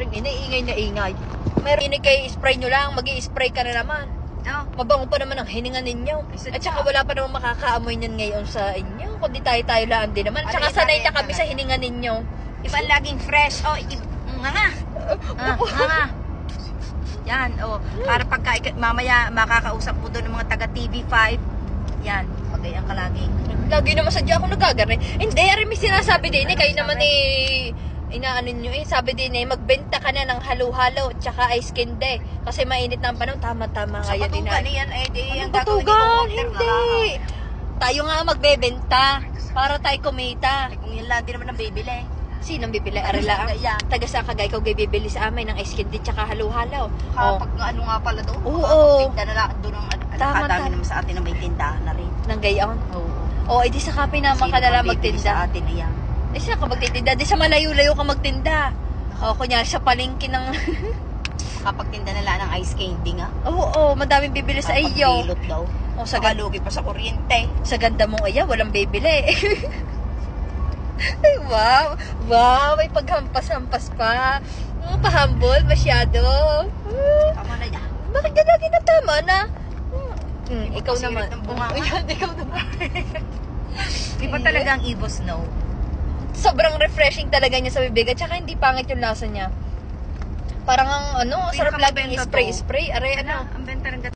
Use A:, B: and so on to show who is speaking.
A: rin ingay na ingay. Meron ini kay spray nyo lang, mag-i-spray ka na naman.
B: Oh.
A: Mabango pa naman ang hininga ninyo. At saka wala pa naman makakaamoy niyan ngayon sa inyo. Kundi tayo lang din naman. Tsaka sanay na kami sa hininga ninyo.
B: Iba laging fresh. Oh, nga. Yan, oh. Para pagka mamaya makakausap mo doon ng mga taga TV5. Yan, pagayan ka lagi.
A: Lagi naman sadya ako nagagari. Hindi, arin may sinasabi din eh. Kayo naman inaano nyo eh. Sabi din eh, magbenta ka na ng halo-halo tsaka ice candy. Kasi mainit na ang panahon. Tama-tama nga yan.
B: Sa patugan yan eh.
A: Ano patugan? Hindi. Tayo nga magbebenta. Para tayo kumita.
B: Kung yan lang din naman ang bibili.
A: Sinong bibili? Arila ang taga sa Kagay ko bibili sa amin ng ice candy tsaka halo-halo.
B: Kapag ano nga pala doon.
A: Oo.
B: Tinda na lang doon ang nakadami naman sa atin na may tindahan na rin.
A: Nang gayon?
B: Oo.
A: Oo, edi sa kape naman ka nalang magtinda.
B: Sa atin iyan.
A: Eh, saan ka magtitinda? Di sa malayo-layo ka magtinda. O, kunyari sa palengke ng...
B: Kapag tinda na lang ng ice candy nga.
A: Oo, madaming bibili sa iyo.
B: Kapag daw.
A: O, sa
B: Lugi pa sa kuryente.
A: Sa ganda mong iya, walang bibili. Ay, wow. Wow, may paghampas-hampas pa. Pahambol, masyado.
B: Tama na yan.
A: Bakit ka lagi na tama na? Ikaw naman.
B: Ayan,
A: ikaw naman.
B: Iba talaga ang Evo Snow.
A: Sobrang refreshing talaga niya sa bibig. At saka hindi pangit yung lasa niya. Parang ang sarap laging spray-spray. Aray,
B: Ang benta ng